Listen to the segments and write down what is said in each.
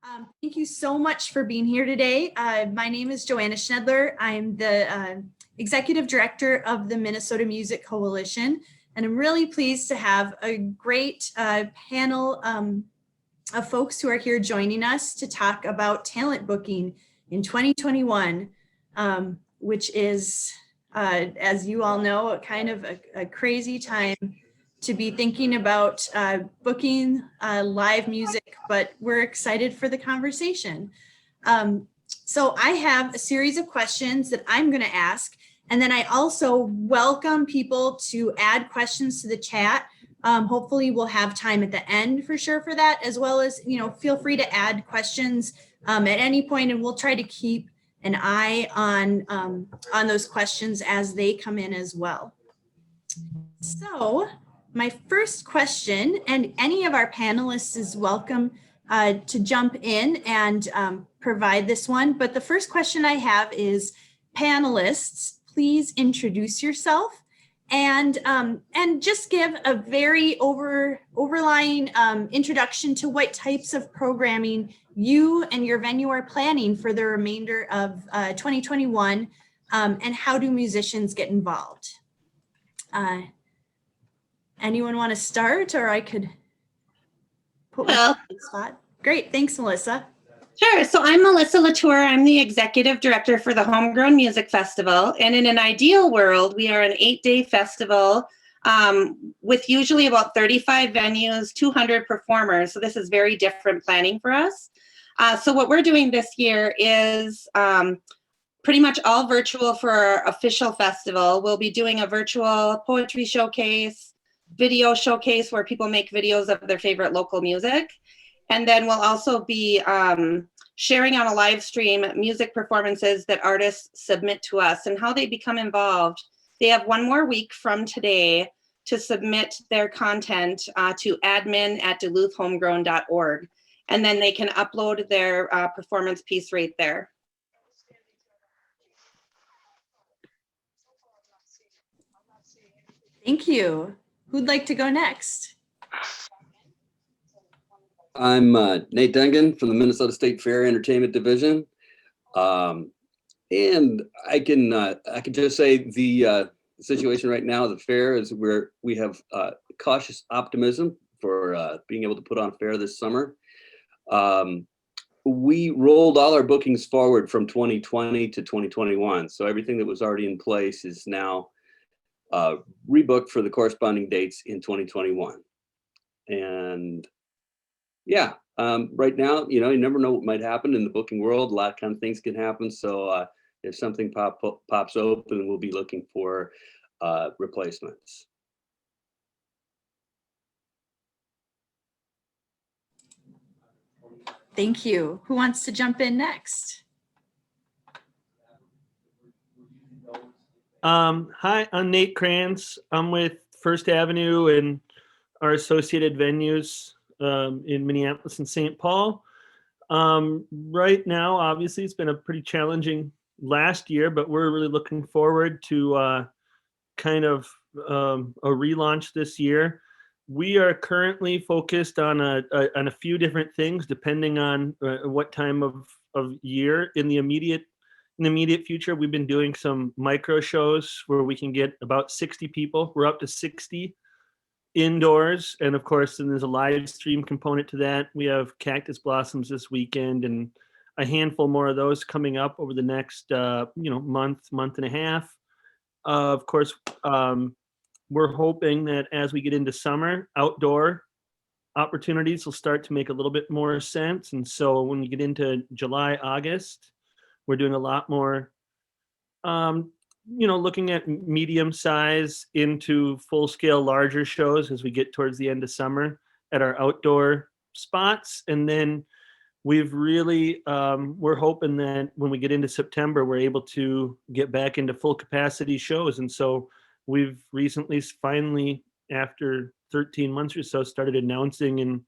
Thank you so much for being here today. My name is Joanna Schnedler. I'm the Executive Director of the Minnesota Music Coalition, and I'm really pleased to have a great panel of folks who are here joining us to talk about talent booking in 2021, which is, as you all know, kind of a crazy time to be thinking about booking live music, but we're excited for the conversation. So I have a series of questions that I'm going to ask, and then I also welcome people to add questions to the chat. Hopefully we'll have time at the end for sure for that, as well as, feel free to add questions at any point, and we'll try to keep an eye on those questions as they come in as well. So my first question, and any of our panelists is welcome to jump in and provide this one, but the first question I have is, panelists, please introduce yourself and just give a very overlying introduction to what types of programming you and your venue are planning for the remainder of 2021, and how do musicians get involved? Anyone want to start, or I could put myself on the spot? Great, thanks, Melissa. Sure. So I'm Melissa Latour. I'm the Executive Director for the Homegrown Music Festival. And in an ideal world, we are an 8-day festival with usually about 35 venues, 200 performers. So this is very different planning for us. So what we're doing this year is pretty much all virtual for our official festival. We'll be doing a virtual poetry showcase, video showcase where people make videos of their favorite local music. And then we'll also be sharing on a live stream music performances that artists submit to us. And how they become involved, they have one more week from today to submit their content to admin@duluthhomegrown.org. And then they can upload their performance piece right there. Thank you. Who'd like to go next? I'm Nate Dungan from the Minnesota State Fair Entertainment Division. And I can just say the situation right now at the fair is where we have cautious optimism for being able to put on fair this summer. We rolled all our bookings forward from 2020 to 2021. So everything that was already in place is now rebooked for the corresponding dates in 2021. And yeah, right now, you never know what might happen in the booking world. A lot of kind of things can happen. So if something pops open, we'll be looking for replacements. Thank you. Who wants to jump in next? Hi, I'm Nate Kranz. I'm with First Avenue and our associated venues in Minneapolis and St. Paul. Right now, obviously, it's been a pretty challenging last year, but we're really looking forward to kind of a relaunch this year. We are currently focused on a few different things, depending on what time of year. In the immediate future, we've been doing some micro shows where we can get about 60 people. We're up to 60 indoors, and of course, then there's a live stream component to that. We have Cactus Blossoms this weekend, and a handful more of those coming up over the next month and a half. Of course, we're hoping that as we get into summer, outdoor opportunities will start to make a little bit more sense. And so when we get into July, August, we're doing a lot more, looking at medium size into full scale larger shows as we get towards the end of summer at our outdoor spots. And then we've really, we're hoping that when we get into September, we're able to get back into full capacity shows. And so we've recently, finally, after 13 months or so, started announcing and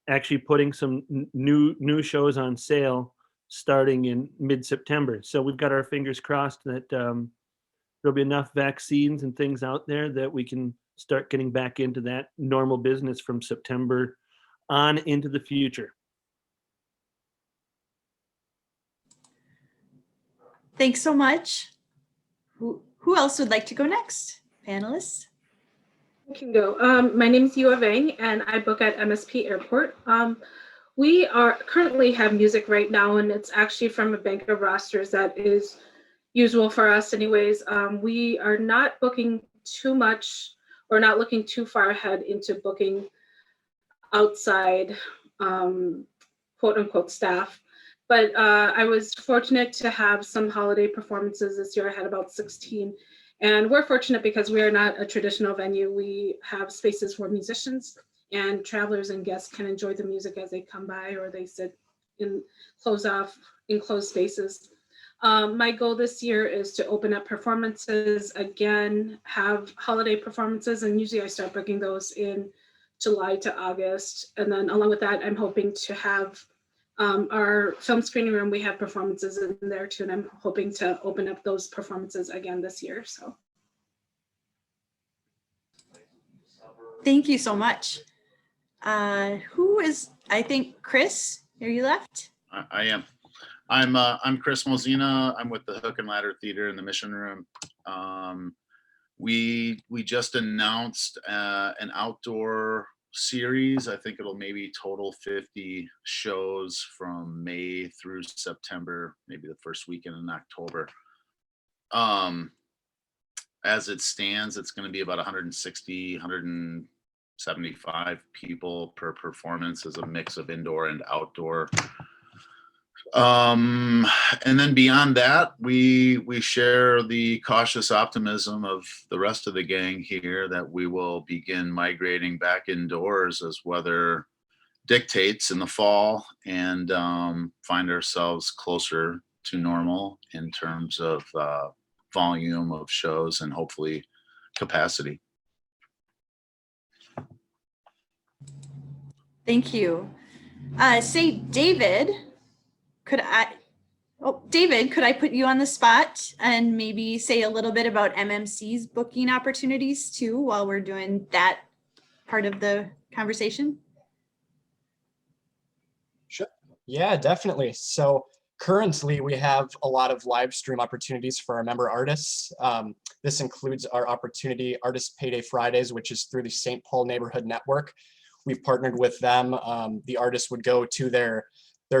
actually putting some new shows on sale starting in mid-September. So we've got our fingers crossed that there'll be enough vaccines and things out there that we can start getting back into that normal business from September on into the future. Thanks so much. Who else would like to go next? Panelists? I can go. My name is Youa Vang, and I book at MSP Airport. We are currently have music right now, and it's actually from a bank of rosters that is usual for us anyways. We are not booking too much or not looking too far ahead into booking outside quote unquote staff. But I was fortunate to have some holiday performances this year. I had about 16. And we're fortunate because we are not a traditional venue. We have spaces for musicians, and travelers and guests can enjoy the music as they come by, or they sit in enclosed spaces. My goal this year is to open up performances again, have holiday performances, and usually I start booking those in July to August. And then along with that, I'm hoping to have our film screening room, we have performances in there too, and I'm hoping to open up those performances again this year. So. Thank you so much. Who is, I think, Chris, are you left? I am. I'm Chris Mozena. I'm with the Hook and Ladder Theater in the Mission Room. We just announced an outdoor series. I think it'll maybe total 50 shows from May through September, maybe the first weekend in October. As it stands, it's going to be about 160, 175 people per performance, as a mix of indoor and outdoor. And then beyond that, we share the cautious optimism of the rest of the gang here that we will begin migrating back indoors as weather dictates in the fall, and find ourselves closer to normal in terms of volume of shows and hopefully capacity. Thank you. Say, David, could I put you on the spot and maybe say a little bit about MMC's booking opportunities too, while we're doing that part of the conversation? Sure. Yeah, definitely. So currently we have a lot of live stream opportunities for our member artists. This includes our opportunity Artist Payday Fridays, which is through the St. Paul Neighborhood Network. We've partnered with them. The artists would go to their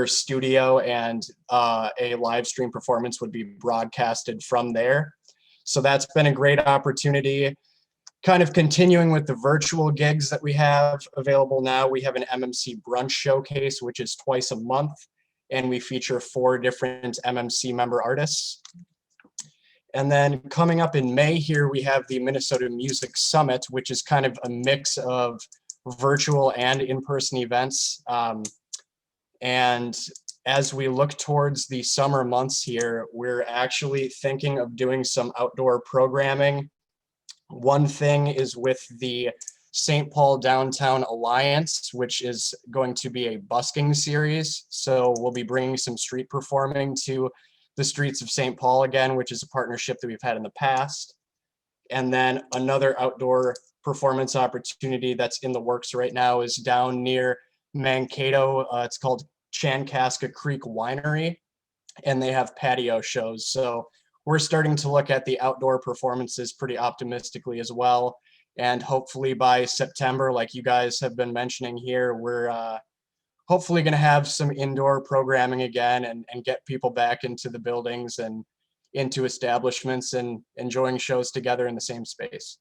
studio, and a live stream performance would be broadcasted from there. So that's been a great opportunity. Kind of continuing with the virtual gigs that we have available now, we have an MMC brunch showcase, which is twice a month, and we feature 4 different MMC member artists. And then coming up in May here, we have the Minnesota Music Summit, which is kind of a mix of virtual and in-person events. And as we look towards the summer months here, we're actually thinking of doing some outdoor programming. One thing is with the St. Paul Downtown Alliance, which is going to be a busking series. So we'll be bringing some street performing to the streets of St. Paul again, which is a partnership that we've had in the past. And then another outdoor performance opportunity that's in the works right now is down near Mankato. It's called Chankaska Creek Winery, and they have patio shows. So we're starting to look at the outdoor performances pretty optimistically as well. And hopefully by September, like you guys have been mentioning here, we're hopefully going to have some indoor programming again, and get people back into the buildings and into establishments and enjoying shows together in the same space.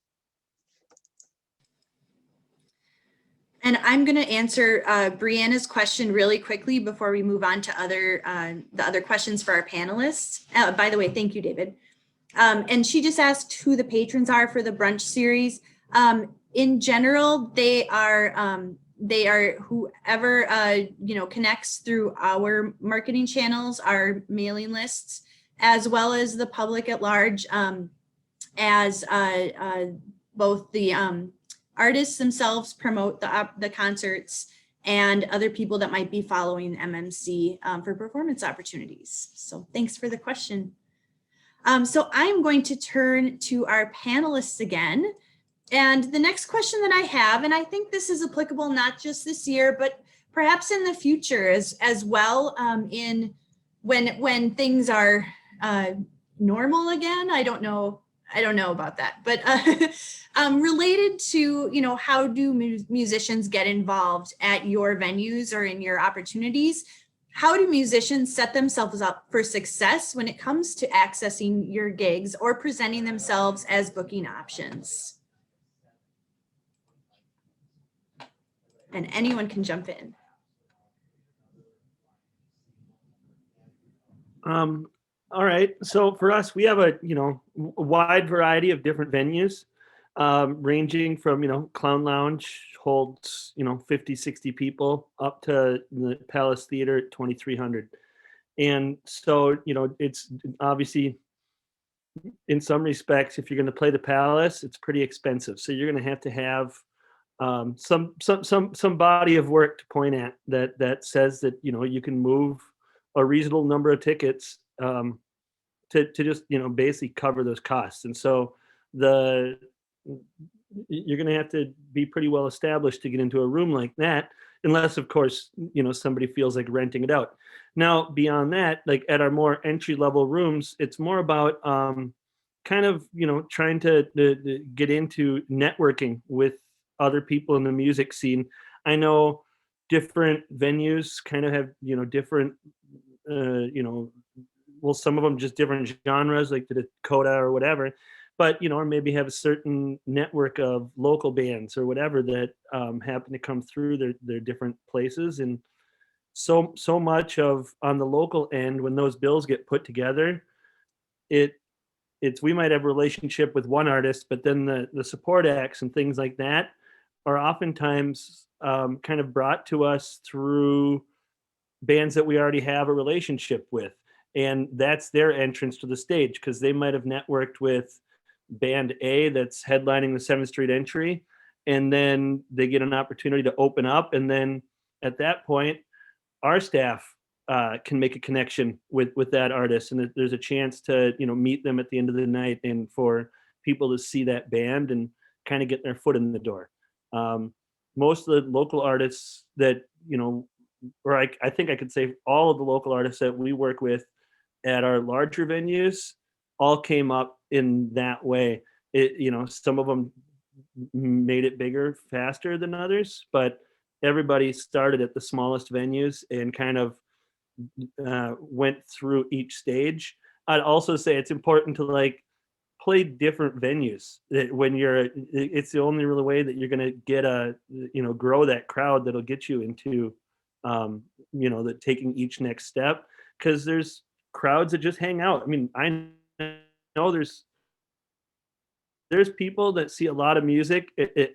And I'm going to answer Brianna's question really quickly before we move on to the other questions for our panelists. By the way, thank you, David. And she just asked who the patrons are for the brunch series. In general, they are whoever connects through our marketing channels, our mailing lists, as well as the public at large, as both the artists themselves promote the concerts, and other people that might be following MMC for performance opportunities. So thanks for the question. So I'm going to turn to our panelists again. And the next question that I have, and I think this is applicable not just this year, but perhaps in the future as well, in when things are normal again. I don't know about that, but related to, you know, how do musicians get involved at your venues or in your opportunities? How do musicians set themselves up for success when it comes to accessing your gigs or presenting themselves as booking options? And anyone can jump in. All right. So for us, we have a wide variety of different venues, ranging from Clown Lounge holds 50, 60 people up to the Palace Theater at 2,300. And so it's obviously, in some respects, if you're going to play the Palace, it's pretty expensive. So you're going to have some body of work to point at that says that you can move a reasonable number of tickets to just basically cover those costs. And so you're going to have to be pretty well established to get into a room like that, unless of course somebody feels like renting it out. Now beyond that, like at our more entry level rooms, it's more about kind of trying to get into networking with other people in the music scene. I know different venues kind of have different well, some of them just different genres, like the Dakota or whatever, but or maybe have a certain network of local bands or whatever that happen to come through their different places. And so much of on the local end, when those bills get put together, it's we might have a relationship with one artist, but then the support acts and things like that are oftentimes kind of brought to us through bands that we already have a relationship with. And that's their entrance to the stage, because they might have networked with band A that's headlining the 7th Street entry, and then they get an opportunity to open up. And then at that point, our staff can make a connection with that artist. And there's a chance to, meet them at the end of the night and for people to see that band and kind of get their foot in the door. Most of the local artists that, or I think I could say all of the local artists that we work with at our larger venues all came up in that way. Some of them made it bigger faster than others, but everybody started at the smallest venues and kind of went through each stage. I'd also say it's important to play different venues. It's the only real way that you're going to get grow that crowd that'll get you into taking each next step, because there's crowds that just hang out. I mean, I know there's people that see a lot of music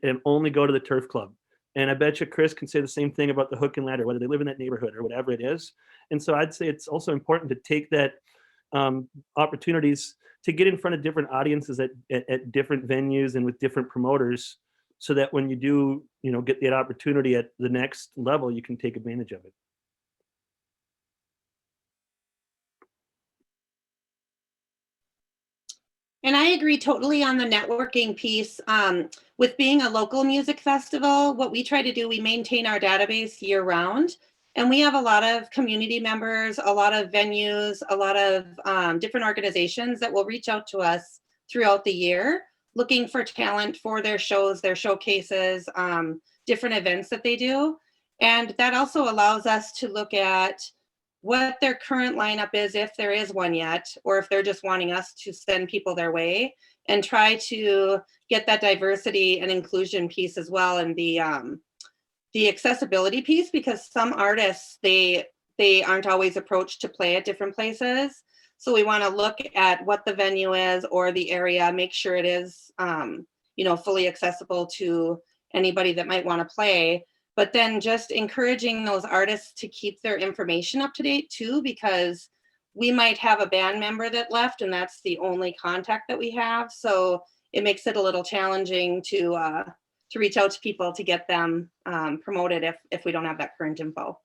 and only go to the Turf Club. And I bet you Chris can say the same thing about the Hook and Ladder, whether they live in that neighborhood or whatever it is. And so I'd say it's also important to take that opportunities to get in front of different audiences at different venues and with different promoters, so that when you do, get that opportunity at the next level, you can take advantage of it. And I agree totally on the networking piece. With being a local music festival, what we try to do, we maintain our database year round. And we have a lot of community members, a lot of venues, a lot of different organizations that will reach out to us throughout the year, looking for talent for their shows, their showcases, different events that they do. And that also allows us to look at what their current lineup is, if there is one yet, or if they're just wanting us to send people their way, and try to get that diversity and inclusion piece as well, and the accessibility piece, because some artists, they aren't always approached to play at different places. So we want to look at what the venue is or the area, make sure it is fully accessible to anybody that might want to play. But then just encouraging those artists to keep their information up to date too, because we might have a band member that left and that's the only contact that we have. So it makes it a little challenging to reach out to people to get them promoted if we don't have that current info.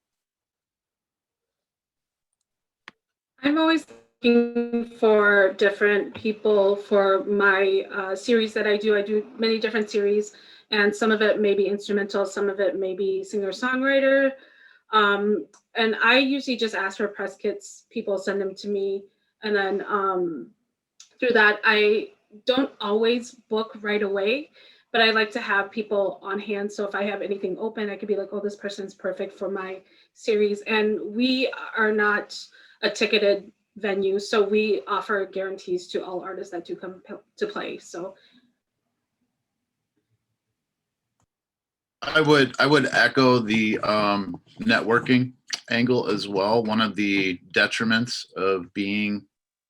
I'm always looking for different people for my series that I do. I do many different series, and some of it may be instrumental, some of it may be singer-songwriter. And I usually just ask for press kits. People send them to me, And then through that, I don't always book right away, but I like to have people on hand. So if I have anything open, I could be like, oh, this person's perfect for my series. And we are not a ticketed venue, so we offer guarantees to all artists that do come to play. So I would echo the networking angle as well. One of the detriments of being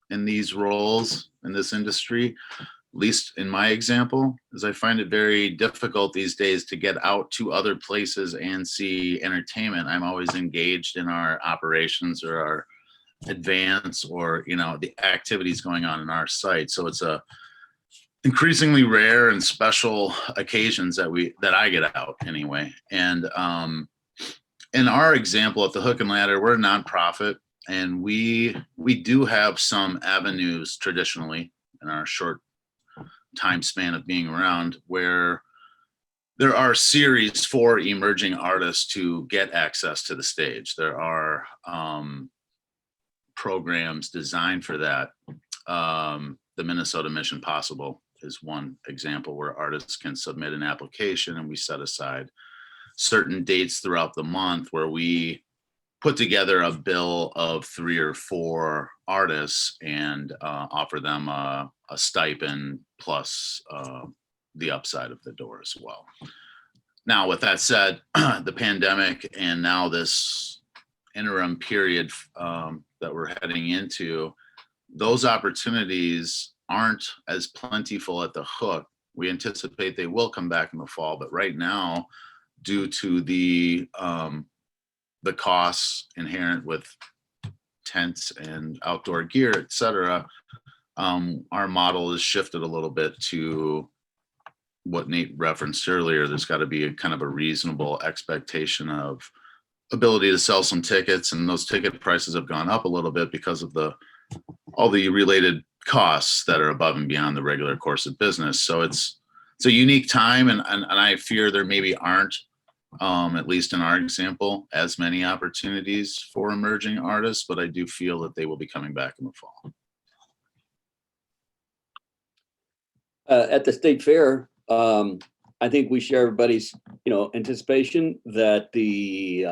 in these roles in this industry, at least in my example, is I find it very difficult these days to get out to other places and see entertainment. I'm always engaged in our operations or our advance or, you know, the activities going on in our site. So it's a increasingly rare and special occasions that I get out anyway. And in our example at the Hook and Ladder, we're a nonprofit, and we do have some avenues traditionally in our short time span of being around where there are series for emerging artists to get access to the stage. There are programs designed for that. The Minnesota Mission Possible is one example where artists can submit an application, and we set aside certain dates throughout the month where we put together a bill of 3 or 4 artists and offer them a stipend plus the upside of the door as well. Now, with that said, the pandemic and now this interim period that we're heading into, those opportunities aren't as plentiful at the Hook. We anticipate they will come back in the fall, but right now, due to the costs inherent with tents and outdoor gear, et cetera, our model is shifted a little bit to what Nate referenced earlier. There's got to be a kind of a reasonable expectation of ability to sell some tickets, and those ticket prices have gone up a little bit because of all the related costs that are above and beyond the regular course of business. So it's a unique time, and I fear there maybe aren't, at least in our example, as many opportunities for emerging artists, but I do feel that they will be coming back in the fall. At the state fair, I think we share everybody's, anticipation that the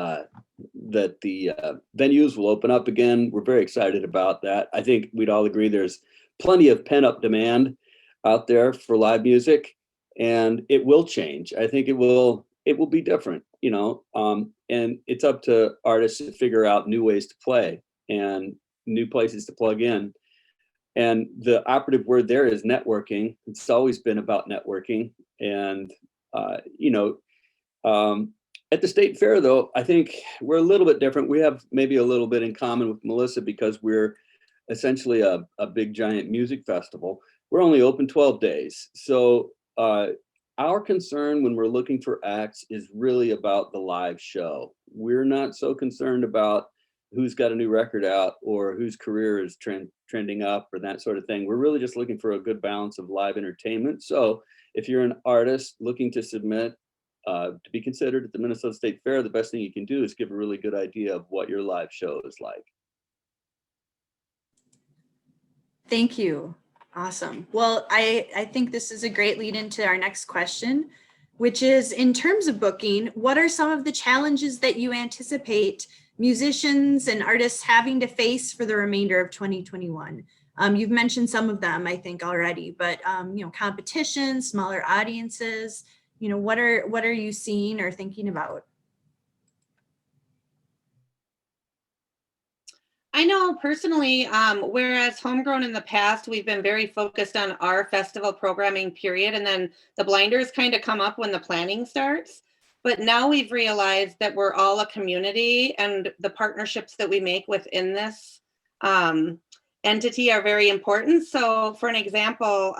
venues will open up again. We're very excited about that. I think we'd all agree there's plenty of pent-up demand out there for live music, and it will change. I think it will be different, and it's up to artists to figure out new ways to play and new places to plug in. And the operative word there is networking. It's always been about networking. And, at the state fair, though, I think we're a little bit different. We have maybe a little bit in common with Melissa because we're essentially a big, giant music festival. We're only open 12 days. So our concern when we're looking for acts is really about the live show. We're not so concerned about who's got a new record out or whose career is trending up or that sort of thing. We're really just looking for a good balance of live entertainment. So if you're an artist looking to submit to be considered at the Minnesota State Fair, the best thing you can do is give a really good idea of what your live show is like. Thank you. Awesome. Well, I think this is a great lead into our next question, which is, in terms of booking, what are some of the challenges that you anticipate musicians and artists having to face for the remainder of 2021? You've mentioned some of them, I think, already, but competition, smaller audiences, what are you seeing or thinking about? I know personally, whereas Homegrown in the past, we've been very focused on our festival programming period, and then the blinders kind of come up when the planning starts. But now we've realized that we're all a community, and the partnerships that we make within this entity are very important. So for an example,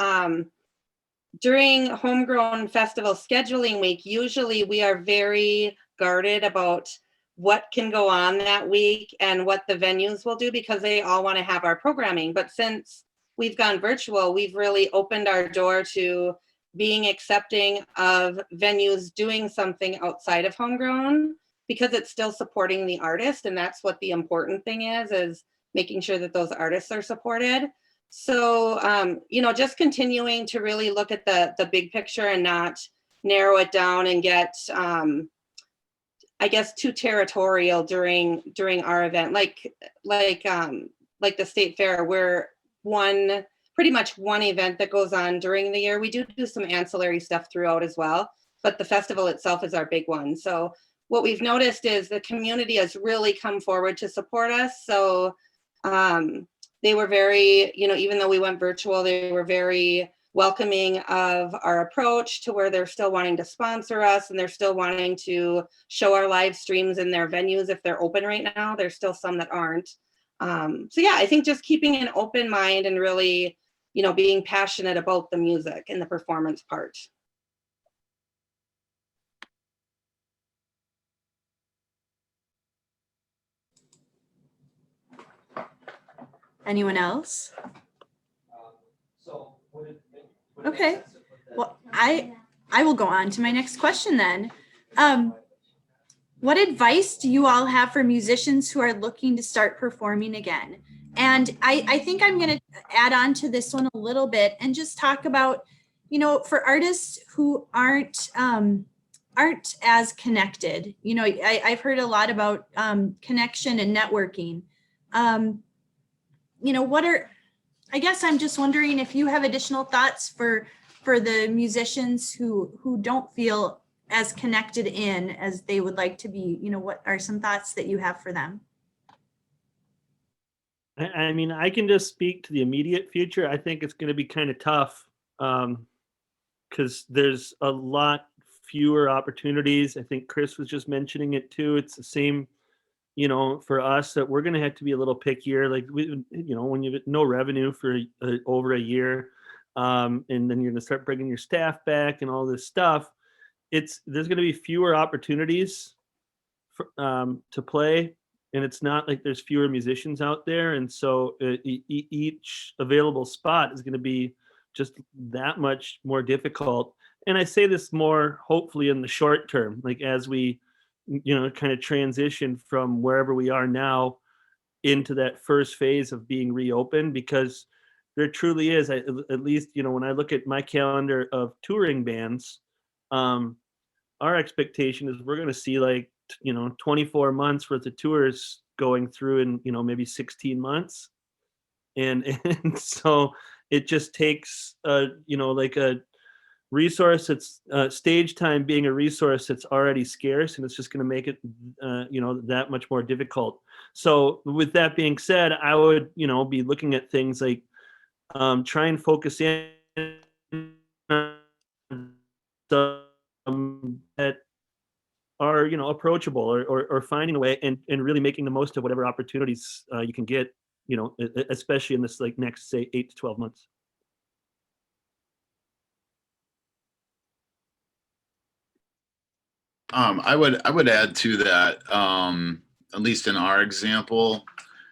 during Homegrown Festival Scheduling Week, usually we are very guarded about what can go on that week and what the venues will do because they all want to have our programming. But since we've gone virtual, we've really opened our door to being accepting of venues doing something outside of Homegrown because it's still supporting the artist. And that's what the important thing is making sure that those artists are supported. So, you know, just continuing to really look at the big picture and not narrow it down and get, I guess, too territorial during our event. Like the state fair, we're pretty much one event that goes on during the year. We do some ancillary stuff throughout as well, but the festival itself is our big one. So what we've noticed is the community has really come forward to support us. So they were very, you know, even though we went virtual, they were very welcoming of our approach, to where they're still wanting to sponsor us and they're still wanting to show our live streams in their venues if they're open right now. There's still some that aren't. So yeah, I think just keeping an open mind and really, you know, being passionate about the music and the performance part. Anyone else? Okay, well, I will go on to my next question then. What advice do you all have for musicians who are looking to start performing again? And I think I'm going to add on to this one a little bit and just talk about, you know, for artists who aren't as connected. You know, I've heard a lot about connection and networking. You know, I guess I'm just wondering if you have additional thoughts for the musicians who don't feel as connected in as they would like to be. You know, what are some thoughts that you have for them? I mean, I can just speak to the immediate future. I think it's going to be kind of tough because there's a lot fewer opportunities. I think Chris was just mentioning it too. It's the same, you know, for us, that we're going to have to be a little pickier. Like, you know, when you have no revenue for over a year, and then you're going to start bringing your staff back and all this stuff, there's going to be fewer opportunities to play. And it's not like there's fewer musicians out there. And so each available spot is going to be just that much more difficult. And I say this more hopefully in the short term, like as we, you know, kind of transition from wherever we are now into that first phase of being reopened, because there truly is, at least, you know, when I look at my calendar of touring bands, our expectation is we're going to see, like, you know, 24 months worth of tours going through in, you know, maybe 16 months. And so it just takes, you know, like a resource that's stage time being a resource that's already scarce, and it's just going to make it, you know, that much more difficult. So with that being said, I would, you know, be looking at things like try and focus in that are, you know, approachable, or finding a way and really making the most of whatever opportunities you can get, you know, especially in this, like, next, say, 8 to 12 months. I would add to that, at least in our example,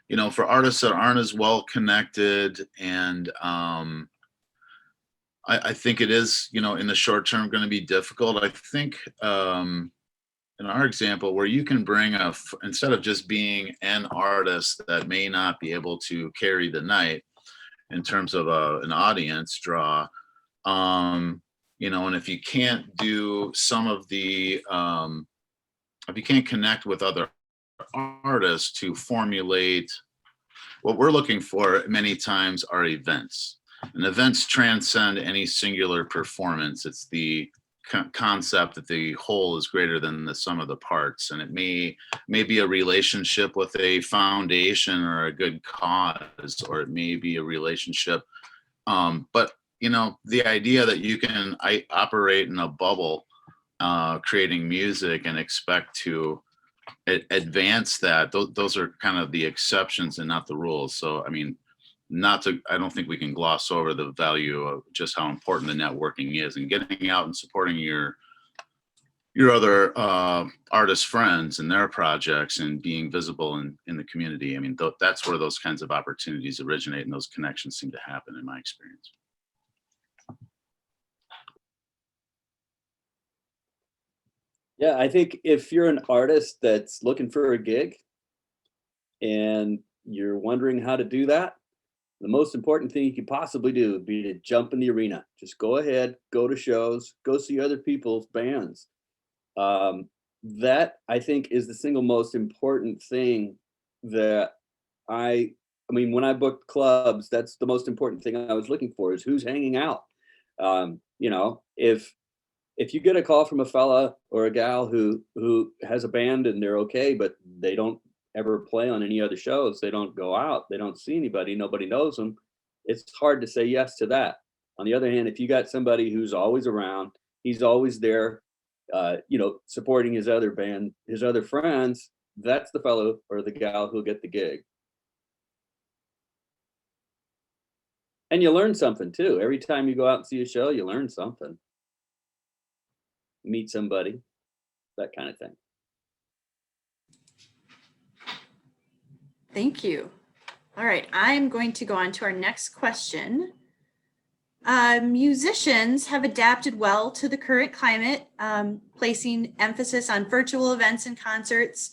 you know, for artists that aren't as well connected, and I think it is, you know, in the short term going to be difficult. I think in our example, where you can bring instead of just being an artist that may not be able to carry the night in terms of an audience draw, you know, and if you can't do some of the, if you can't connect with other artists to formulate, what we're looking for many times are events. And events transcend any singular performance. It's the concept that the whole is greater than the sum of the parts. And it may be a relationship with a foundation or a good cause, or it may be a relationship. But, you know, the idea that you can operate in a bubble, creating music, and expect to advance that, those are kind of the exceptions and not the rules. So, I mean, I don't think we can gloss over the value of just how important the networking is, and getting out and supporting your other artist friends and their projects, and being visible in the community. I mean, that's where those kinds of opportunities originate, and those connections seem to happen, in my experience. Yeah, I think if you're an artist that's looking for a gig and you're wondering how to do that, the most important thing you could possibly do would be to jump in the arena. Just go ahead, go to shows, go see other people's bands. That I think is the single most important thing that I mean, when I booked clubs, that's the most important thing I was looking for is who's hanging out. You know, if you get a call from a fella or a gal who has a band and they're okay, but they don't ever play on any other shows, they don't go out, they don't see anybody, nobody knows them, it's hard to say yes to that. On the other hand, if you got somebody who's always around, he's always there, you know, supporting his other band, his other friends, that's the fellow or the gal who'll get the gig. And you learn something too. Every time you go out and see a show, you learn something. Meet somebody, that kind of thing. Thank you. All right, I'm going to go on to our next question. Musicians have adapted well to the current climate, placing emphasis on virtual events and concerts.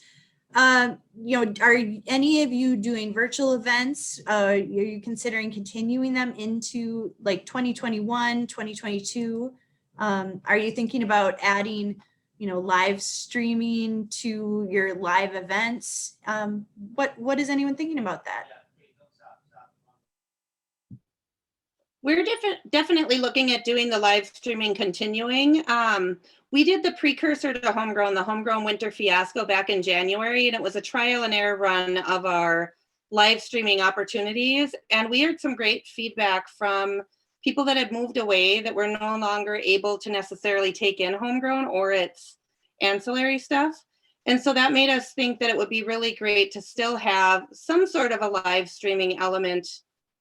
You know, are any of you doing virtual events? Are you considering continuing them into like 2021, 2022? Are you thinking about adding, you know, live streaming to your live events? What is anyone thinking about that? We're definitely looking at doing the live streaming continuing. We did the precursor to Homegrown, the Homegrown Winter Fiasco back in January, and it was a trial and error run of our live streaming opportunities. And we heard some great feedback from people that had moved away that were no longer able to necessarily take in Homegrown or its ancillary stuff. And so that made us think that it would be really great to still have some sort of a live streaming element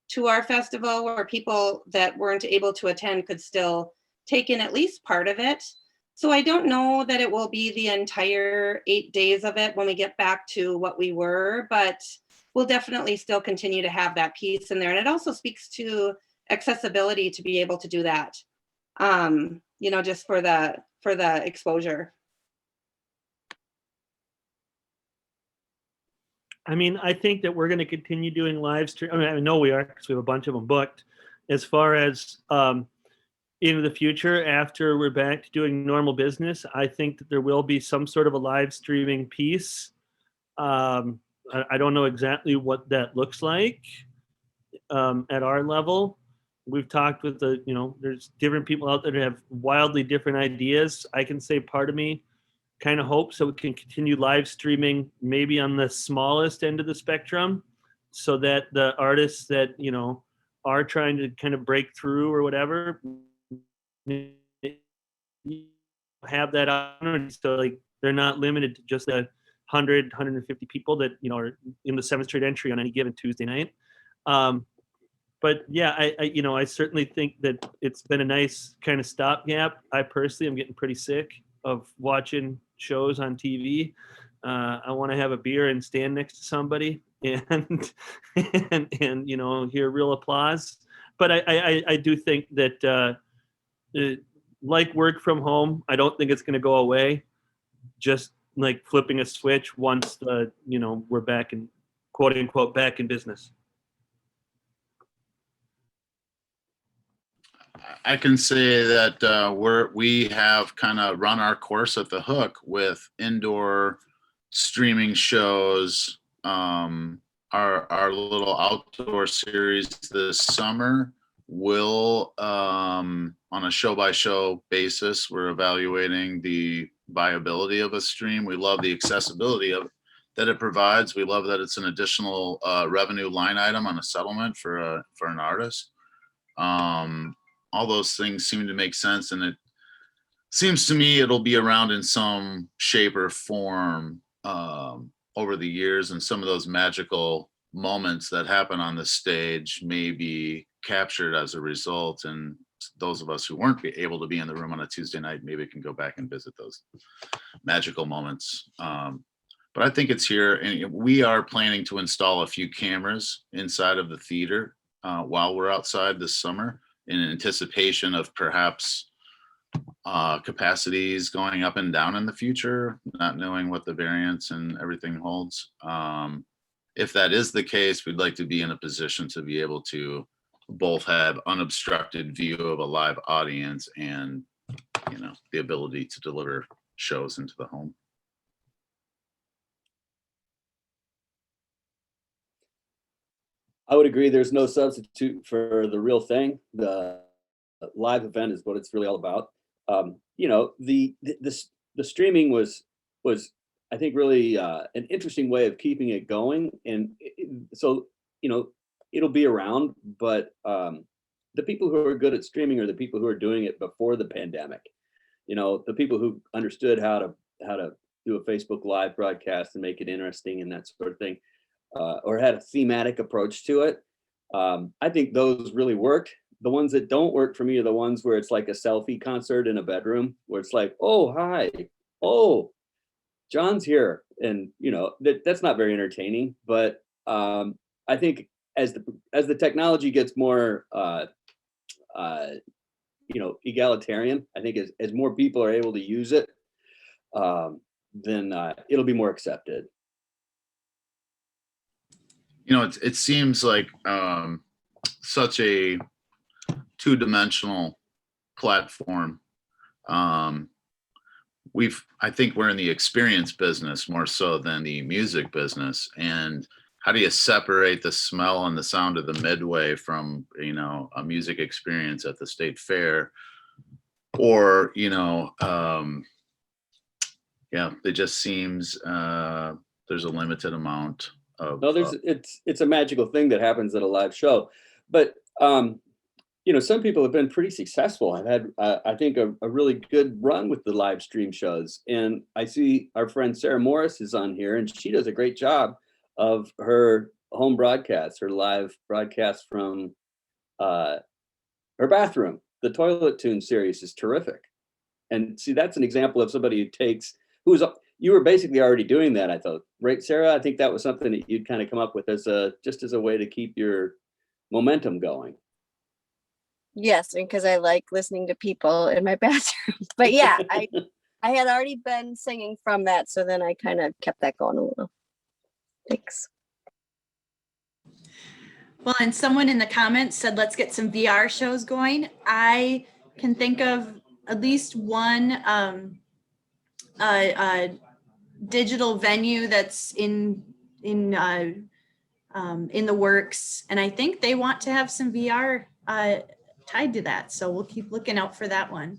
to our festival where people that weren't able to attend could still take in at least part of it. So I don't know that it will be the entire 8 days of it when we get back to what we were, but we'll definitely still continue to have that piece in there. And it also speaks to accessibility to be able to do that, you know, just for the exposure. I mean, I think that we're going to continue doing live stream. I mean, I know we are because we have a bunch of them booked. As far as into the future, after we're back to doing normal business, I think that there will be some sort of a live streaming piece. I don't know exactly what that looks like at our level. We've talked with the, you know, there's different people out there that have wildly different ideas. I can say part of me kind of hopes that we can continue live streaming maybe on the smallest end of the spectrum so that the artists that, you know, are trying to kind of break through or whatever have that opportunity. So like they're not limited to just the 100, 150 people that, you know, are in the 7th Street entry on any given Tuesday night. But yeah, I certainly think that it's been a nice kind of stopgap. I personally am getting pretty sick of watching shows on TV. I want to have a beer and stand next to somebody and you know, hear real applause. But I do think that like work from home, I don't think it's going to go away. Just like flipping a switch once you know, we're back in, quote unquote, back in business. I can say that we have kind of run our course at the Hook with indoor streaming shows. Our little outdoor series this summer will, on a show-by-show basis, we're evaluating the viability of a stream. We love the accessibility that it provides. We love that it's an additional revenue line item on a settlement for an artist. All those things seem to make sense, and it seems to me it'll be around in some shape or form over the years, and some of those magical moments that happen on the stage may be captured as a result, and those of us who weren't able to be in the room on a Tuesday night maybe can go back and visit those magical moments. But I think it's here, and we are planning to install a few cameras inside of the theater while we're outside this summer, in anticipation of perhaps capacities going up and down in the future, not knowing what the variants and everything holds. if that is the case, we'd like to be in a position to be able to both have unobstructed view of a live audience and, you know, the ability to deliver shows into the home. I would agree. There's no substitute for the real thing. The live event is what it's really all about. You know, the streaming was I think really an interesting way of keeping it going, and so you know it'll be around. But the people who are good at streaming are the people who are doing it before the pandemic. You know, the people who understood how to do a Facebook Live broadcast and make it interesting and that sort of thing. Or had a thematic approach to it. I think those really worked. The ones that don't work for me are the ones where it's like a selfie concert in a bedroom, where it's like, oh, hi, oh, John's here. And, you know, that's not very entertaining. But I think as the technology gets more, you know, egalitarian, I think as more people are able to use it, then it'll be more accepted. You know, it seems like such a two-dimensional platform. I think we're in the experience business more so than the music business. And how do you separate the smell and the sound of the Midway from, you know, a music experience at the state fair? Or, you know, yeah, it just seems there's a limited amount. No, it's a magical thing that happens at a live show, but you know, some people have been pretty successful. I've had I think a really good run with the live stream shows, and I see our friend Sarah Morris is on here, and she does a great job of her home broadcasts, her live broadcast from her bathroom. The Toilet Tune series is terrific, and see, that's an example of somebody who takes you were basically already doing that, I thought, right, Sarah? I think that was something that you'd kind of come up with as just as a way to keep your momentum going. Yes, because I like listening to people in my bathroom. But yeah, I had already been singing from that, so then I kind of kept that going a little. Thanks. Well, and someone in the comments said, let's get some VR shows going. I can think of at least one digital venue that's in the works, and I think they want to have some VR tied to that, so we'll keep looking out for that one.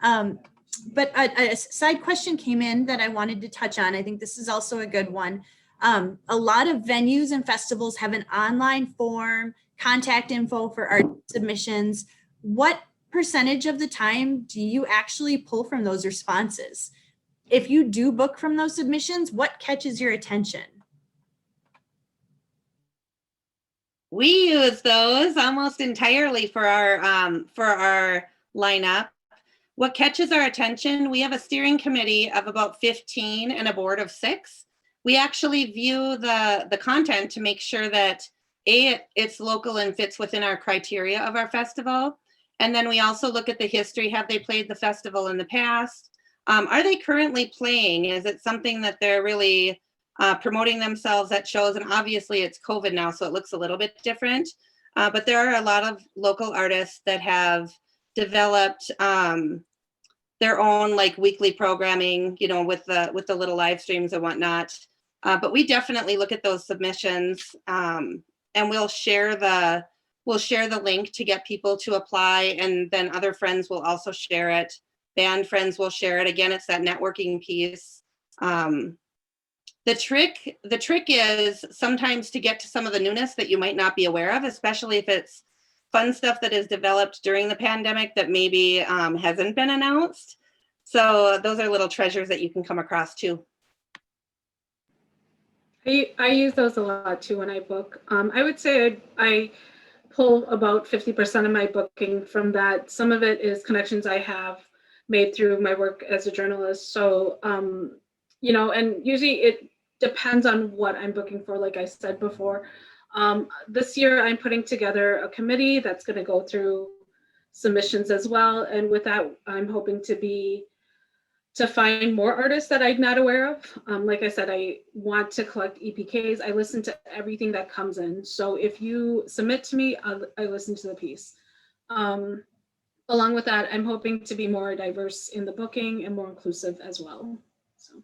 But a side question came in that I wanted to touch on. I think this is also a good one. A lot of venues and festivals have an online form, contact info for art submissions. What percentage of the time do you actually pull from those responses? If you do book from those submissions, what catches your attention? We use those almost entirely for our lineup. What catches our attention, we have a steering committee of about 15 and a board of 6. We actually view the content to make sure that it's local and fits within our criteria of our festival. And then we also look at the history. Have they played the festival in the past? Are they currently playing? Is it something that they're really promoting themselves at shows? And obviously it's COVID now, so it looks a little bit different. But there are a lot of local artists that have developed their own like weekly programming, you know, with the little live streams and whatnot. But we definitely look at those submissions, and we'll share the link to get people to apply, and then other friends will also share it. Band friends will share it. Again, it's that networking piece. The trick is sometimes to get to some of the newness that you might not be aware of, especially if it's fun stuff that is developed during the pandemic that maybe hasn't been announced. So those are little treasures that you can come across too. I use those a lot too when I book. I would say I pull about 50% of my booking from that. Some of it is connections I have made through my work as a journalist. So, you know, and usually it depends on what I'm booking for, like I said before. This year I'm putting together a committee that's going to go through submissions as well. And with that, I'm hoping to be to find more artists that I'm not aware of. Like I said, I want to collect EPKs. I listen to everything that comes in. So if you submit to me, I listen to the piece. Along with that, I'm hoping to be more diverse in the booking and more inclusive as well. So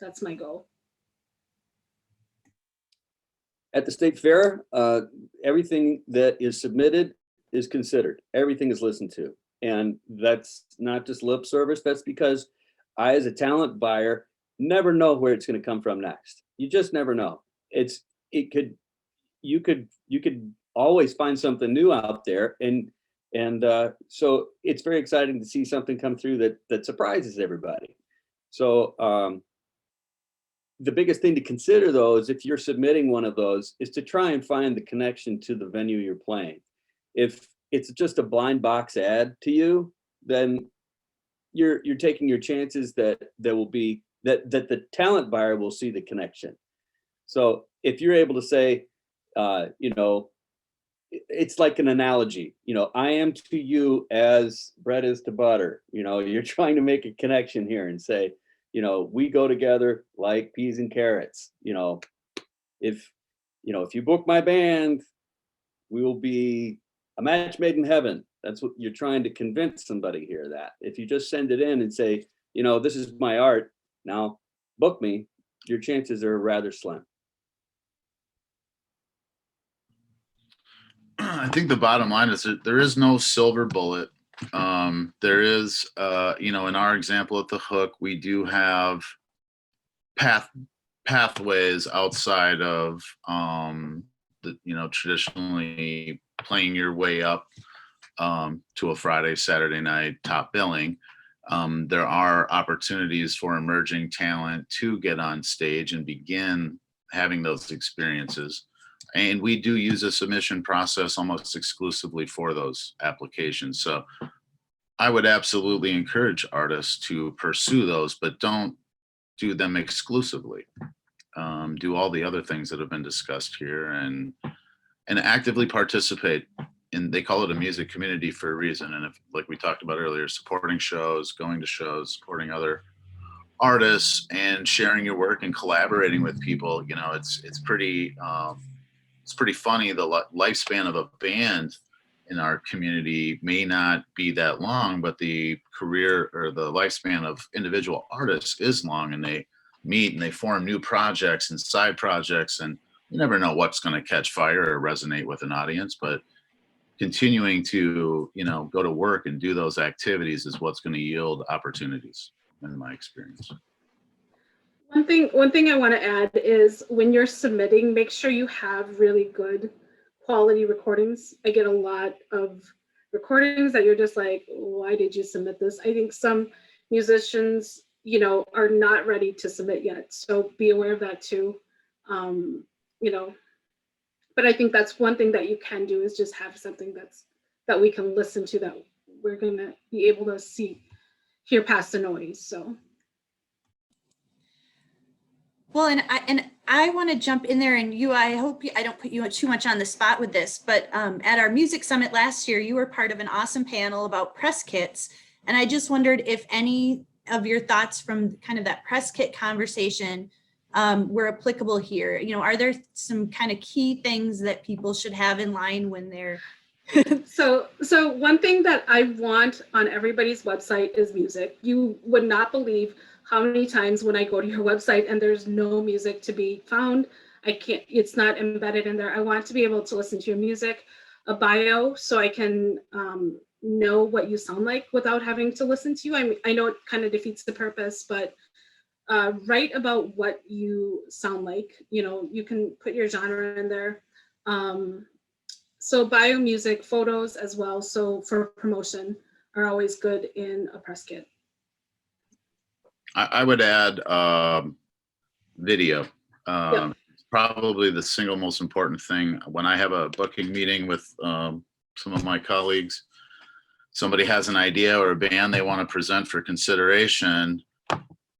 that's my goal. At the state fair, everything that is submitted is considered. Everything is listened to. And that's not just lip service. That's because I, as a talent buyer, never know where it's going to come from next. You just never know. You could always find something new out there. And so it's very exciting to see something come through that surprises everybody. So the biggest thing to consider, though, is if you're submitting one of those, is to try and find the connection to the venue you're playing. If it's just a blind box ad to you, then you're taking your chances that there will be that the talent buyer will see the connection. So if you're able to say, it's like an analogy, I am to you as bread is to butter. You're trying to make a connection here and say, we go together like peas and carrots. If you book my band, we will be a match made in heaven. That's what you're trying to convince somebody here. That if you just send it in and say, this is my art, now book me, your chances are rather slim. I think the bottom line is that there is no silver bullet. There is, in our example at the Hook, we do have pathways outside of, traditionally playing your way up to a Friday, Saturday night top billing. There are opportunities for emerging talent to get on stage and begin having those experiences. And we do use a submission process almost exclusively for those applications. So I would absolutely encourage artists to pursue those, but don't do them exclusively. Do all the other things that have been discussed here and actively participate in, they call it a music community for a reason. And if, like we talked about earlier, supporting shows, going to shows, supporting other artists and sharing your work and collaborating with people, it's pretty funny. The lifespan of a band in our community may not be that long, but the career or the lifespan of individual artists is long, and they meet and they form new projects and side projects, and you never know what's going to catch fire or resonate with an audience, but continuing to, go to work and do those activities is what's going to yield opportunities in my experience. One thing I want to add is when you're submitting, make sure you have really good quality recordings. I get a lot of recordings that you're just like, why did you submit this? I think some musicians, are not ready to submit yet. So be aware of that too. But I think that's one thing that you can do is just have something that we can listen to, that we're going to be able to hear past the noise. So. Well, and I want to jump in there, and I hope I don't put you too much on the spot with this, but at our music summit last year, you were part of an awesome panel about press kits. And I just wondered if any of your thoughts from kind of that press kit conversation were applicable here. Are there some kind of key things that people should have in line when they're So one thing that I want on everybody's website is music. You would not believe how many times when I go to your website and there's no music to be found, it's not embedded in there. I want to be able to listen to your music, a bio, so I can know what you sound like without having to listen to you. I know it kind of defeats the purpose, but write about what you sound like. You can put your genre in there. So bio, music, photos as well. So for promotion are always good in a press kit. I would add video. Yep. Probably the single most important thing. When I have a booking meeting with some of my colleagues, somebody has an idea or a band they want to present for consideration,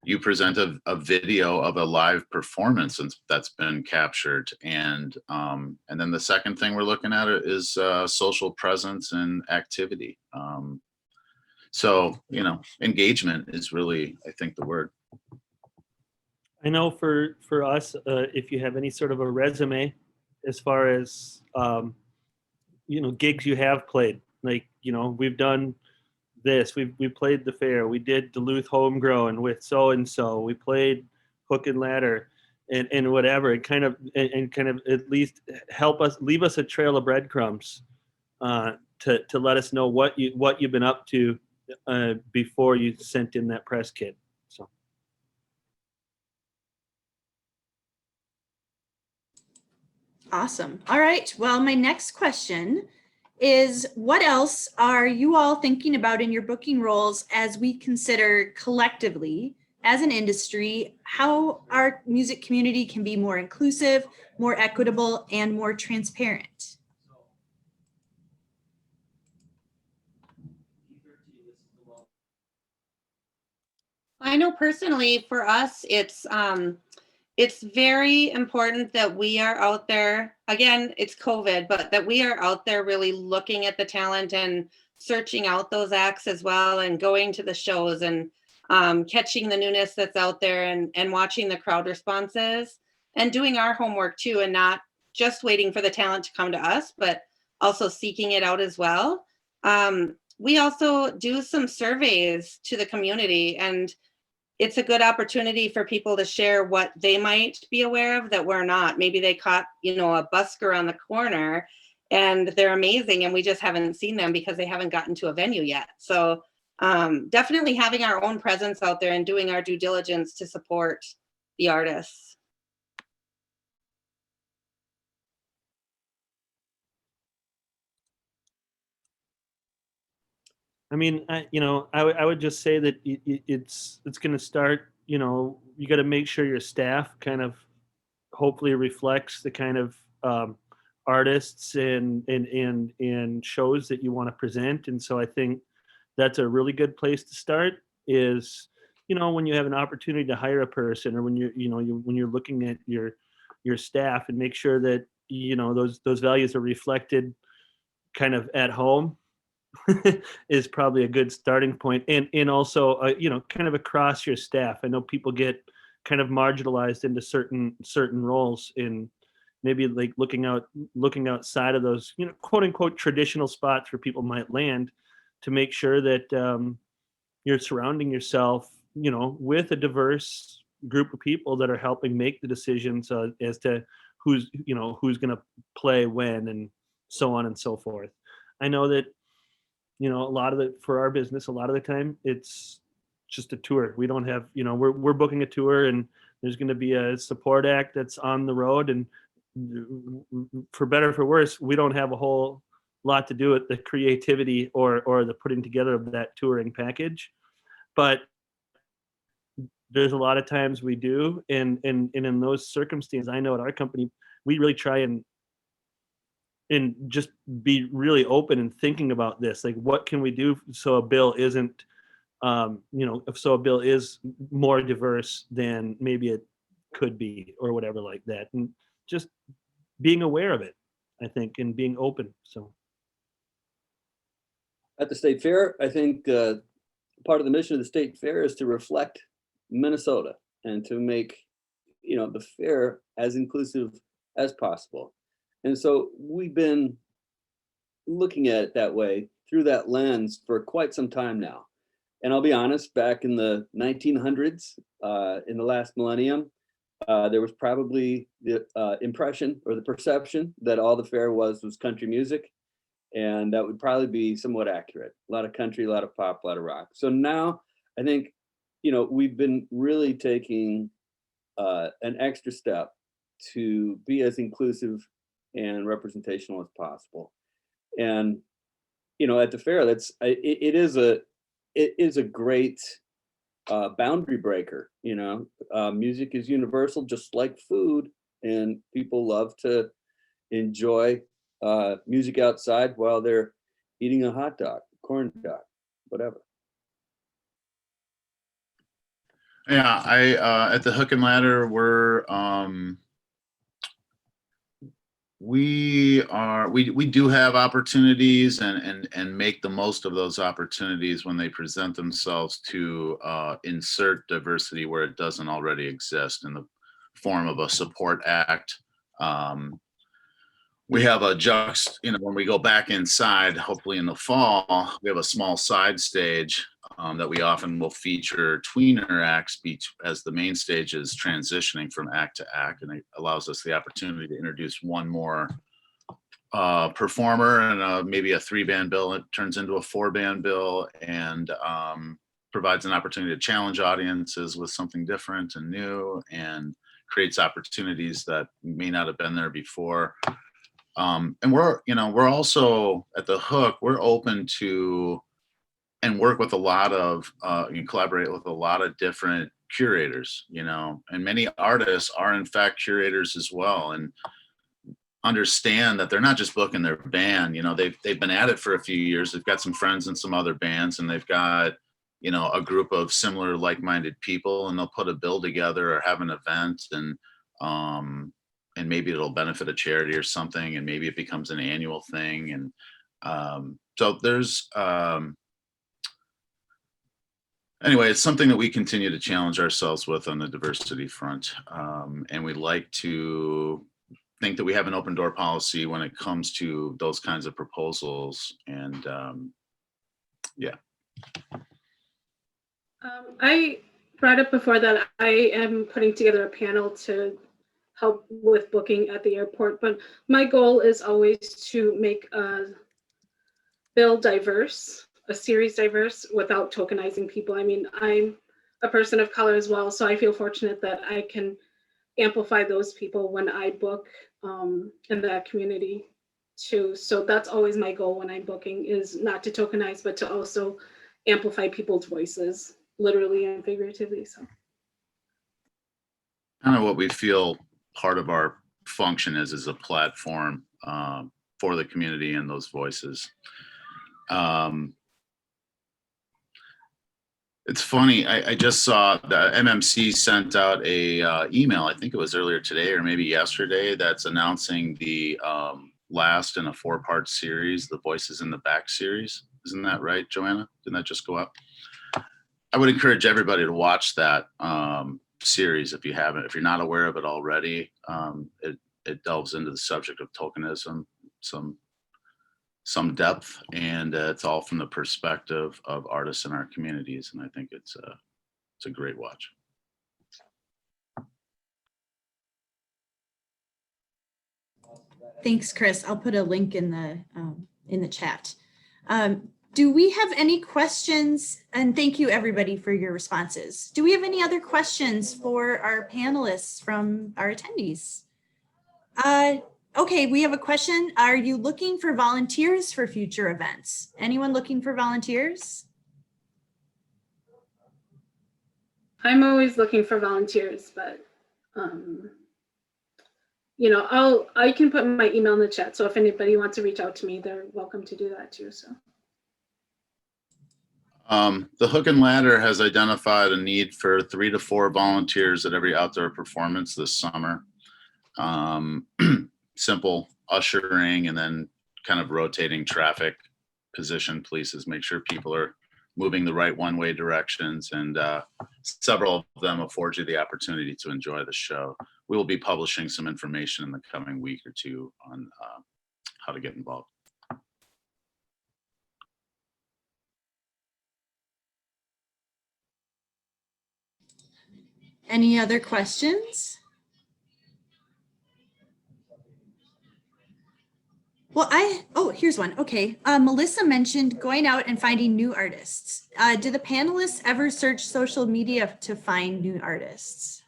you present a video of a live performance that's been captured. And then the second thing we're looking at is social presence and activity. So, engagement is really, I think, the word. I know for us, if you have any sort of a resume, as far as gigs you have played, like we've done this, we played the fair, we did Duluth Homegrown with so and so, we played Hook and Ladder, and whatever, and kind of at least leave us a trail of breadcrumbs to let us know what you've been up to before you sent in that press kit. So. Awesome. All right. Well, my next question is, what else are you all thinking about in your booking roles as we consider collectively as an industry how our music community can be more inclusive, more equitable, and more transparent? I know personally for us, it's very important that we are out there. Again, it's COVID, but that we are out there really looking at the talent and searching out those acts as well, and going to the shows and catching the newness that's out there, and watching the crowd responses and doing our homework too, and not just waiting for the talent to come to us, but also seeking it out as well. We also do some surveys to the community, and it's a good opportunity for people to share what they might be aware of that we're not. Maybe they caught, a busker on the corner and they're amazing and we just haven't seen them because they haven't gotten to a venue yet. So definitely having our own presence out there and doing our due diligence to support the artists. I mean, I would just say that it's going to start, you got to make sure your staff kind of hopefully reflects the kind of artists and shows that you want to present. And so I think that's a really good place to start is, when you have an opportunity to hire a person, or when when you're looking at your staff, and make sure that, those values are reflected kind of at home. Is probably a good starting point, and also kind of across your staff. I know people get kind of marginalized into certain roles, in maybe like looking outside of those quote unquote traditional spots where people might land, to make sure that you're surrounding yourself with a diverse group of people that are helping make the decisions as to who's going to play when, and so on and so forth. I know that a lot of for our business, a lot of the time it's just a tour. We don't have, we're booking a tour, and there's going to be a support act that's on the road, and for better or for worse, we don't have a whole lot to do with the creativity or the putting together of that touring package. But there's a lot of times we do, and in those circumstances, I know at our company, we really try and just be really open and thinking about this, like, what can we do so a bill isn't so a bill is more diverse than maybe it could be, or whatever like that, and just being aware of it, I think, and being open. So at the state fair, I think part of the mission of the state fair is to reflect Minnesota, and to make the fair as inclusive as possible. And so we've been looking at it that way, through that lens, for quite some time now. And I'll be honest, back in the 1900s, in the last millennium, there was probably the impression or the perception that all the fair was country music. And that would probably be somewhat accurate. A lot of country, a lot of pop, a lot of rock. So now I think, we've been really taking an extra step to be as inclusive and representational as possible. And at the fair, it is a great boundary breaker. Music is universal, just like food, and people love to enjoy music outside while they're eating a hot dog, corn dog, whatever. Yeah, I at the Hook and Ladder, we do have opportunities and make the most of those opportunities when they present themselves to insert diversity where it doesn't already exist in the form of a support act. We have when we go back inside, hopefully in the fall, we have a small side stage that we often will feature tweener acts as the main stage is transitioning from act to act, and it allows us the opportunity to introduce one more performer and maybe a 3-band bill. It turns into a 4-band bill and provides an opportunity to challenge audiences with something different and new, and creates opportunities that may not have been there before. And we're also at the Hook, we're open to and work with a lot of and collaborate with a lot of different curators, and many artists are in fact curators as well, and understand that they're not just booking their band. They've been at it for a few years. They've got some friends in some other bands, and they've got a group of similar like-minded people, and they'll put a bill together or have an event, and maybe it'll benefit a charity or something, and maybe it becomes an annual thing. And so there's anyway, it's something that we continue to challenge ourselves with on the diversity front. And we like to think that we have an open door policy when it comes to those kinds of proposals. And yeah. I brought up before that I am putting together a panel to help with booking at the airport, but my goal is always to make a bill diverse, a series diverse, without tokenizing people. I mean, I'm a person of color as well, so I feel fortunate that I can amplify those people when I book in that community too. So that's always my goal when I'm booking, is not to tokenize, but to also amplify people's voices, literally and figuratively. So Kind of what we feel part of our function is a platform for the community and those voices. It's funny, I just saw the MMC sent out a email, I think it was earlier today or maybe yesterday, that's announcing the last in a 4-part series, the Voices in the Back series. Isn't that right, Joanna? Didn't that just go up? I would encourage everybody to watch that series if you haven't. If you're not aware of it already, it delves into the subject of tokenism, some depth, and it's all from the perspective of artists in our communities, and I think it's a great watch. Thanks, Chris. I'll put a link in the chat. Do we have any questions? And thank you everybody for your responses. Do we have any other questions for our panelists from our attendees? Okay, we have a question. Are you looking for volunteers for future events? Anyone looking for volunteers? I'm always looking for volunteers, but I can put my email in the chat. So if anybody wants to reach out to me, they're welcome to do that too. So. The Hook and Ladder has identified a need for 3 to 4 volunteers at every outdoor performance this summer. Simple ushering and then kind of rotating traffic position polices, make sure people are moving the right one-way directions, and several of them afford you the opportunity to enjoy the show. We will be publishing some information in the coming week or two on how to get involved. Any other questions? Well, here's one. Okay. Melissa mentioned going out and finding new artists. Do the panelists ever search social media to find new artists?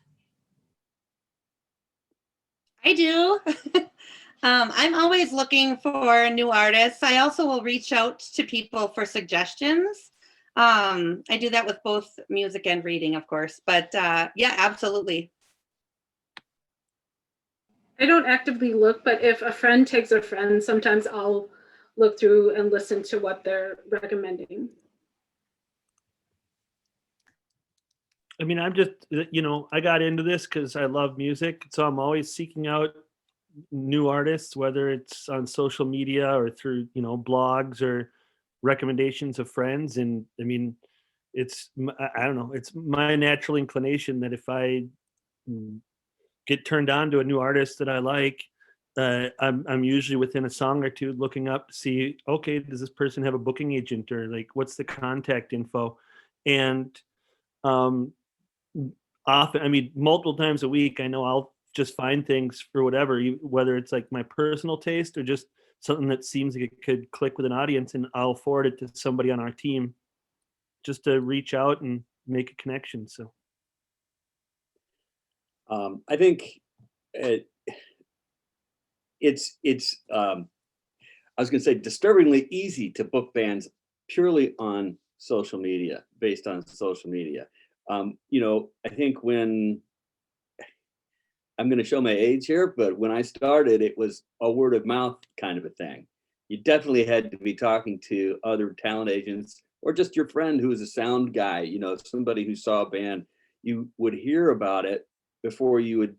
I do. I'm always looking for new artists. I also will reach out to people for suggestions. I do that with both music and reading, of course, but yeah, absolutely. I don't actively look, but if a friend takes a friend, sometimes I'll look through and listen to what they're recommending. I mean, I'm just, I got into this because I love music. So I'm always seeking out new artists, whether it's on social media or through, blogs or recommendations of friends. And I mean, I don't know, it's my natural inclination that if I get turned on to a new artist that I like, I'm usually within a song or two looking up to see, okay, does this person have a booking agent, or like, what's the contact info? And often, I mean, multiple times a week, I know I'll just find things for whatever, whether it's like my personal taste or just something that seems like it could click with an audience, and I'll forward it to somebody on our team just to reach out and make a connection. So I think it's I was going to say disturbingly easy to book bands purely on social media, based on social media. I think when, I'm going to show my age here, but when I started, it was a word of mouth kind of a thing. You definitely had to be talking to other talent agents or just your friend who was a sound guy, somebody who saw a band. You would hear about it before you would,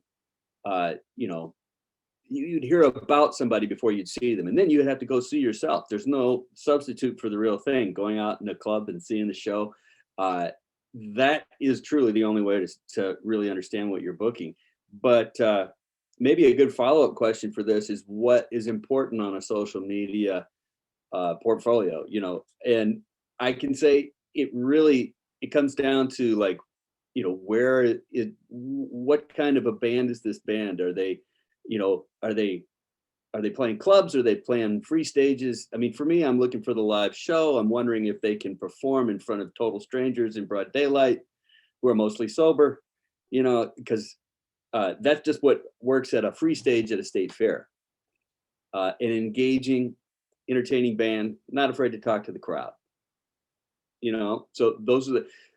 you'd hear about somebody before you'd see them. And then you'd have to go see yourself. There's no substitute for the real thing, going out in a club and seeing the show. That is truly the only way to really understand what you're booking. But maybe a good follow-up question for this is, what is important on a social media portfolio? And I can say it comes down to like, what kind of a band is this band? Are they, are they playing clubs? Are they playing free stages? I mean, for me, I'm looking for the live show. I'm wondering if they can perform in front of total strangers in broad daylight who are mostly sober, because that's just what works at a free stage at a state fair. An engaging, entertaining band, not afraid to talk to the crowd.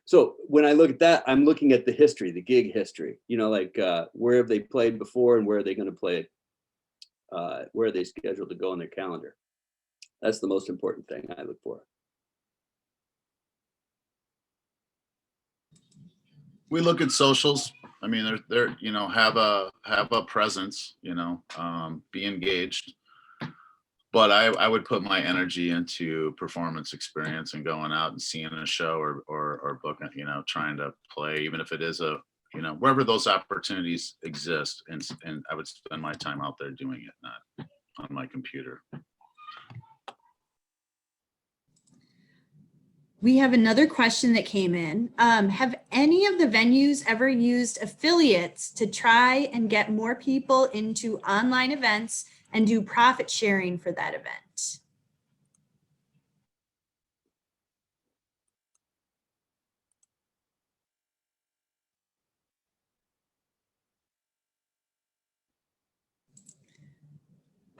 So when I look at that, I'm looking at the history, the gig history, like where have they played before and where are they going to play? Where are they scheduled to go on their calendar? That's the most important thing I look for. We look at socials. I mean, they're have a presence, be engaged. But I would put my energy into performance experience and going out and seeing a show or booking, trying to play, even if it is wherever those opportunities exist. And I would spend my time out there doing it, not on my computer. We have another question that came in. Have any of the venues ever used affiliates to try and get more people into online events and do profit sharing for that event?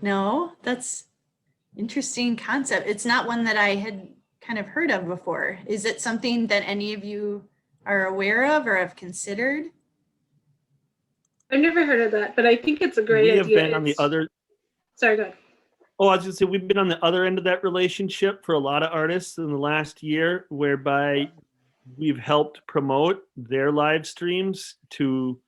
No, that's interesting concept. It's not one that I had kind of heard of before. Is it something that any of you are aware of or have considered? I've never heard of that, but I think it's a great idea. We have been on the other. Sorry, go ahead. Oh, I was going to say, we've been on the other end of that relationship for a lot of artists in the last year, whereby we've helped promote their live streams through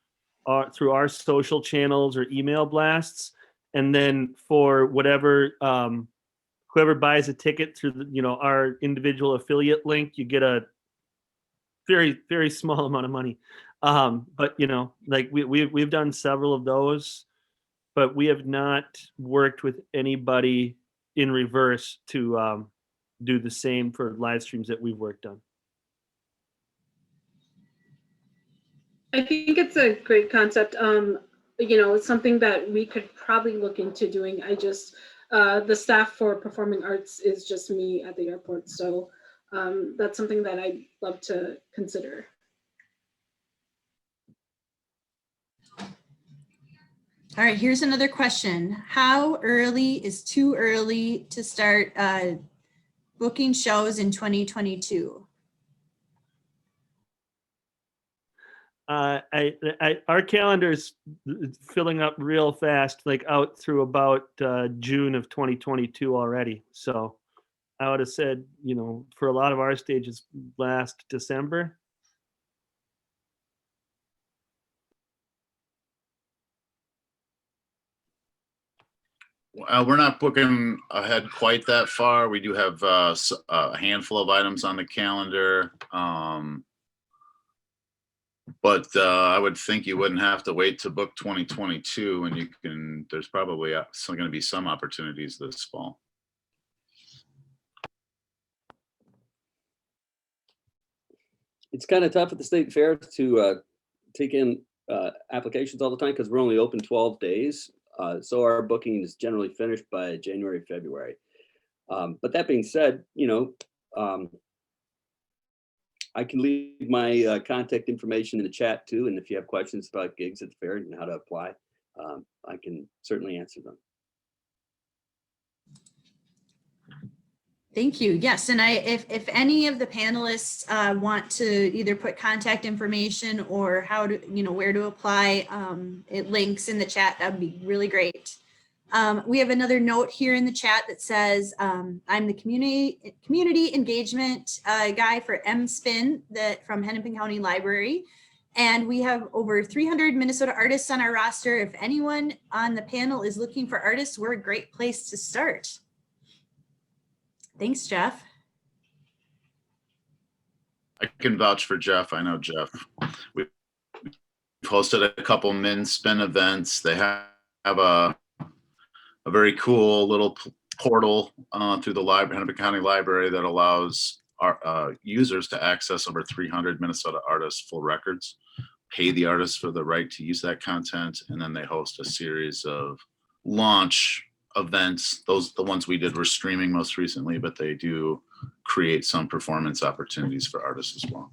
our social channels or email blasts. And then for whatever, whoever buys a ticket through our individual affiliate link, you get a very, very small amount of money. But like we've done several of those, but we have not worked with anybody in reverse to do the same for live streams that we've worked on. I think it's a great concept. It's something that we could probably look into doing. The staff for performing arts is just me at the airport. So that's something that I'd love to consider. All right, here's another question. How early is too early to start booking shows in 2022? Our calendar is filling up real fast, like out through about June of 2022 already. So I would have said, for a lot of our stages, last December. We're not booking ahead quite that far. We do have a handful of items on the calendar. But I would think you wouldn't have to wait to book 2022, and you can, there's probably still going to be some opportunities this fall. It's kind of tough at the state fair to take in applications all the time because we're only open 12 days. So our booking is generally finished by January, February. But that being said, you know, I can leave my contact information in the chat too. And if you have questions about gigs at the fair and how to apply, I can certainly answer them. Thank you. Yes, and if any of the panelists want to either put contact information or how to, you know, where to apply, it links in the chat. That would be really great. We have another note here in the chat that says, I'm the community engagement guy for MSpin from Hennepin County Library. And we have over 300 Minnesota artists on our roster. If anyone on the panel is looking for artists, we're a great place to start. Thanks, Jeff. I can vouch for Jeff. I know Jeff. We've hosted a couple MinSpin events. They have a very cool little portal through the Hennepin County Library that allows our users to access over 300 Minnesota artists' full records, pay the artists for the right to use that content, and then they host a series of launch events. The ones we did were streaming most recently, but they do create some performance opportunities for artists as well.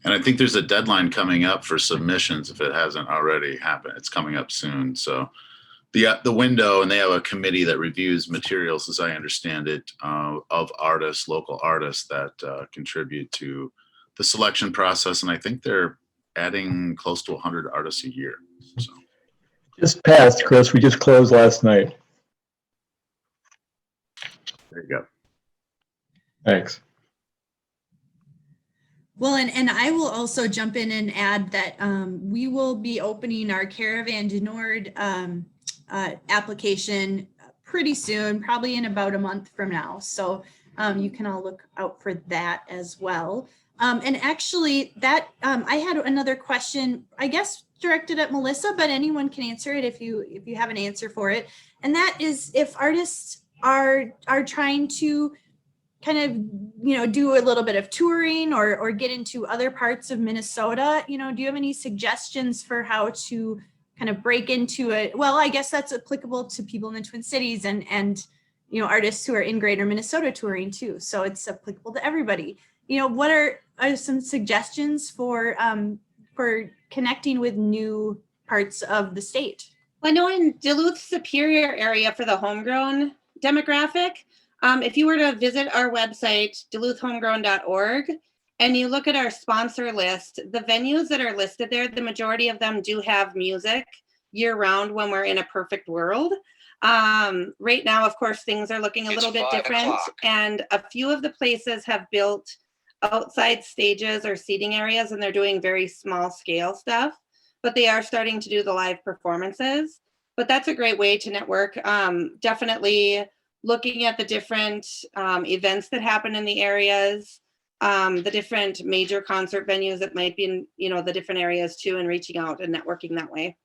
And I think there's a deadline coming up for submissions if it hasn't already happened. It's coming up soon. So the window, and they have a committee that reviews materials, as I understand it, of artists, local artists that contribute to the selection process. And I think they're adding close to 100 artists a year. So. Just passed, Chris. We just closed last night. There you go. Thanks. Well, and I will also jump in and add that we will be opening our Caravan du Nord application pretty soon, probably in about a month from now. So you can all look out for that as well. And actually that I had another question, I guess directed at Melissa, but anyone can answer it if you have an answer for it. And that is, if artists are trying to kind of, you know, do a little bit of touring or get into other parts of Minnesota, you know, do you have any suggestions for how to kind of break into it? Well, I guess that's applicable to people in the Twin Cities and you know, artists who are in Greater Minnesota touring too. So it's applicable to everybody. You know, what are some suggestions for connecting with new parts of the state? I know in Duluth Superior area for the homegrown demographic, if you were to visit our website, duluthhomegrown.org, and you look at our sponsor list, the venues that are listed there, the majority of them do have music year round when we're in a perfect world. Right now, of course, things are looking a little bit different, and a few of the places have built outside stages or seating areas, and they're doing very small scale stuff, but they are starting to do the live performances. But that's a great way to network. Definitely looking at the different events that happen in the areas, the different major concert venues that might be in, you know, the different areas too, and reaching out and networking that way.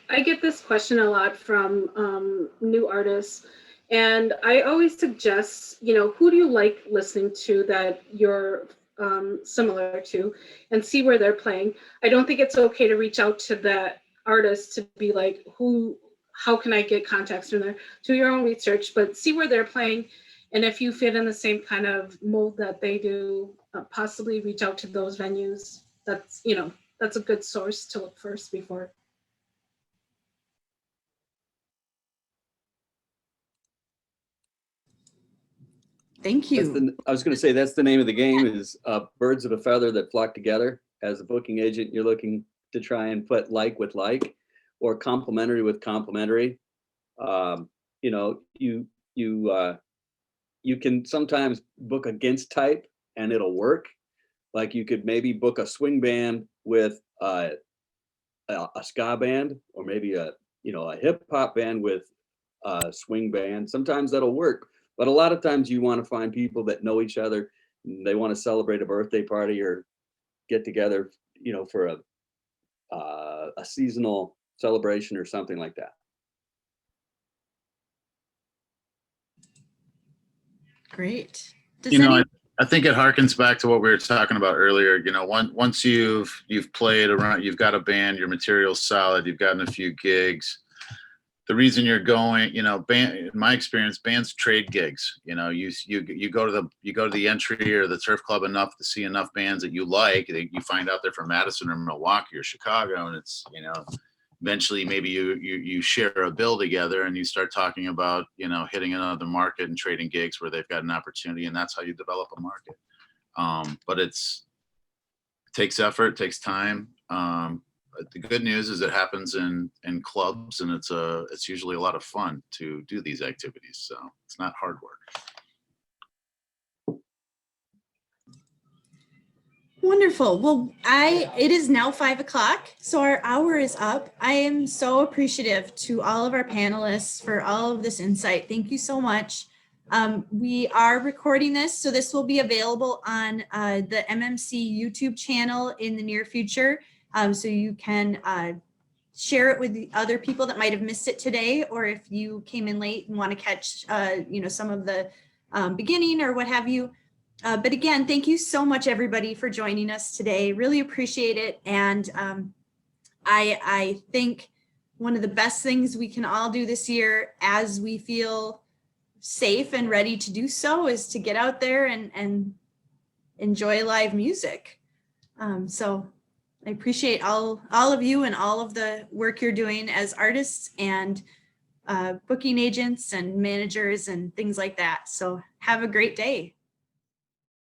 I get this question a lot from new artists, and I always suggest, you know, who do you like listening to that you're similar to, and see where they're playing. I don't think it's okay to reach out to that artist to be like, how can I get contacts from there? Do your own research, but see where they're playing. And if you fit in the same kind of mold that they do, possibly reach out to those venues. That's, you know, that's a good source to look first before. Thank you. I was going to say, that's the name of the game, is birds of a feather that flock together. As a booking agent, you're looking to try and put like with like, or complementary with complementary. You know, you can sometimes book against type and it'll work. Like you could maybe book a swing band with a a ska band, or maybe a hip hop band with a swing band. Sometimes that'll work, but a lot of times you want to find people that know each other. They want to celebrate a birthday party or get together, for a seasonal celebration or something like that. Great. I think it harkens back to what we were talking about earlier. Once you've played around, you've got a band, your material's solid, you've gotten a few gigs. The reason you're going, in my experience, bands trade gigs. You go to the entry or the turf club enough to see enough bands that you like. You find out they're from Madison or Milwaukee or Chicago, and it's eventually maybe you share a bill together and you start talking about hitting another market and trading gigs where they've got an opportunity, and that's how you develop a market. But it takes effort, takes time. But the good news is it happens in clubs, and it's usually a lot of fun to do these activities, so it's not hard work. Wonderful. Well, it is now 5 o'clock, so our hour is up. I am so appreciative to all of our panelists for all of this insight. Thank you so much. We are recording this, so this will be available on the MMC YouTube channel in the near future. So you can share it with the other people that might have missed it today, or if you came in late and want to catch some of the beginning or what have you. But again, thank you so much, everybody, for joining us today. Really appreciate it. And I think one of the best things we can all do this year, as we feel safe and ready to do so, is to get out there and enjoy live music. So I appreciate all of you and all of the work you're doing as artists and booking agents and managers and things like that. So have a great day.